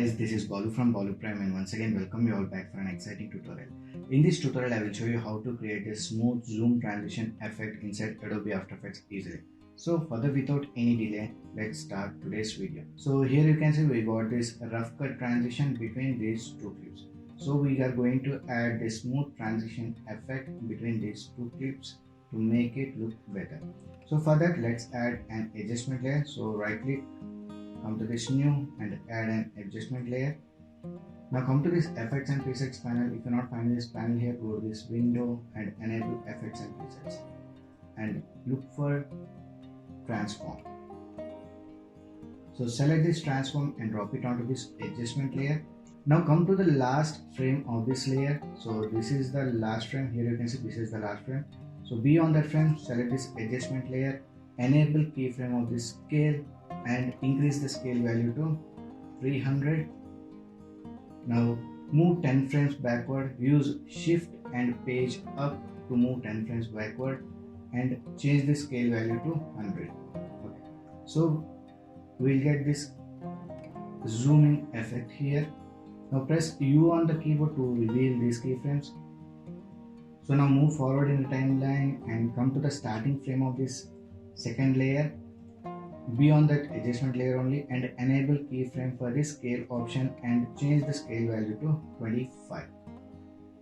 guys, this is Balu from Balu Prime and once again welcome you all back for an exciting tutorial. In this tutorial I will show you how to create a smooth zoom transition effect inside Adobe After Effects easily. So further without any delay, let's start today's video. So here you can see we got this rough cut transition between these two clips. So we are going to add the smooth transition effect between these two clips to make it look better. So for that let's add an adjustment layer. So right click, come to this new and add an adjustment layer. Now come to this effects and presets panel. If you cannot find this panel here, go to this window and enable effects and presets and look for transform. So select this transform and drop it onto this adjustment layer. Now come to the last frame of this layer. So this is the last frame. Here you can see this is the last frame. So be on that frame, select this adjustment layer, enable keyframe of this scale and increase the scale value to 300. Now move 10 frames backward, use shift and page up to move 10 frames backward and change the scale value to 100. Okay. So we'll get this zooming effect here. Now press U on the keyboard to reveal these keyframes. So now move forward in the timeline and come to the starting frame of this second layer. Be on that adjustment layer only and enable keyframe for this scale option and change the scale value to 25.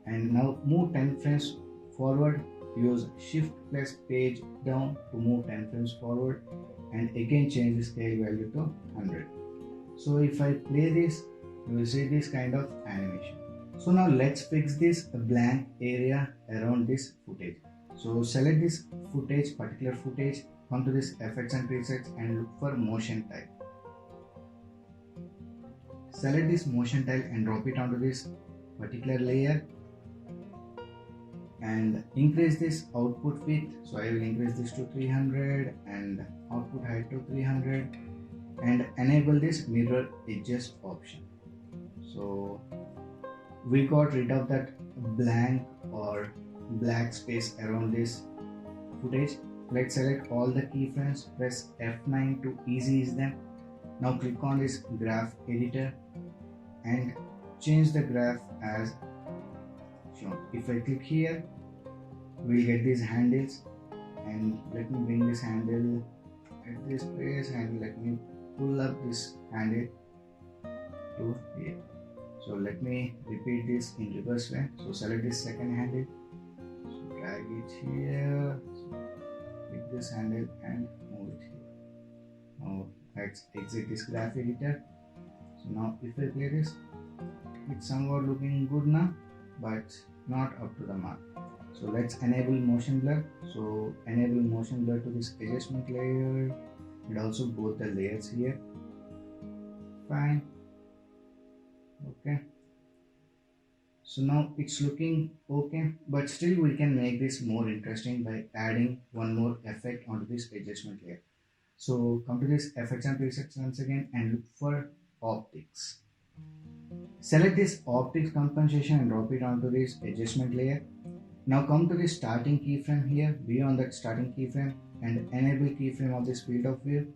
And now move 10 frames forward, use shift plus page down to move 10 frames forward and again change the scale value to 100. So if I play this, you will see this kind of animation. So now let's fix this blank area around this footage. So select this footage, particular footage, come to this effects and presets and look for motion type. Select this motion tile and drop it onto this particular layer and increase this output width. So I will increase this to 300 and output height to 300 and enable this mirror edges option. So we got rid of that blank or black space around this footage. Let's select all the keyframes, press F9 to ease them. Now click on this graph editor and change the graph as shown. If I click here, we'll get these handles and let me bring this handle at this place and let me pull up this handle to here. So let me repeat this in reverse way. So select this second handle, so drag it here, so pick this handle and move it here. Now let's exit this graph editor. So now if I play this, it's somewhat looking good now, but not up to the mark. So let's enable motion blur. So enable motion blur to this adjustment layer and also both the layers here. Fine. Okay, so now it's looking okay, but still we can make this more interesting by adding one more effect onto this adjustment layer. So come to this effects and presets once again and look for optics. Select this optics compensation and drop it onto this adjustment layer. Now come to this starting keyframe here, be on that starting keyframe and enable keyframe of this field of view.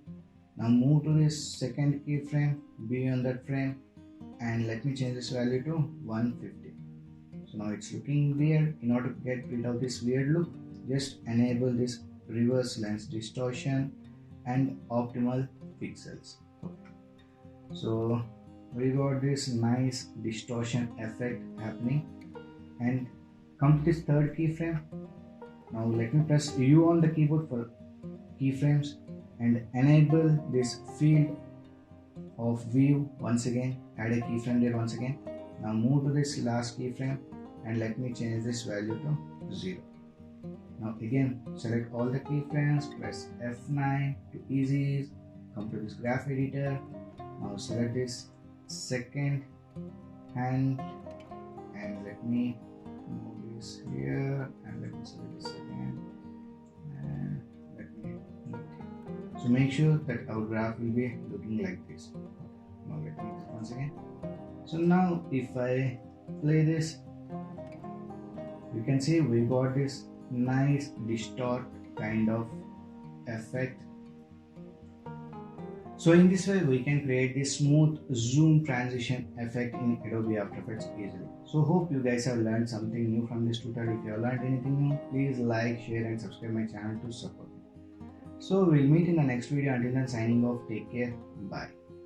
Now move to this second keyframe, be on that frame and let me change this value to 150. So now it's looking weird. In order to get rid of this weird look, just enable this reverse lens distortion and optimal pixels. So we got this nice distortion effect happening and come to this third keyframe. Now let me press U on the keyboard for keyframes and enable this field of view once again, add a keyframe there once again. Now move to this last keyframe and let me change this value to 0. Now again select all the keyframes, press F9 to ease, come to this graph editor. Now select this second hand and let me move this here and let me select this again and let me move it. So make sure that our graph will be looking like this. Now let me once again. So now if I play this, you can see we got this nice distort kind of effect So in this way we can create this smooth zoom transition effect in Adobe After Effects easily. So hope you guys have learned something new from this tutorial. If you have learned anything new, please like, share and subscribe my channel to support me. So we'll meet in the next video. Until then, signing off. Take care. Bye.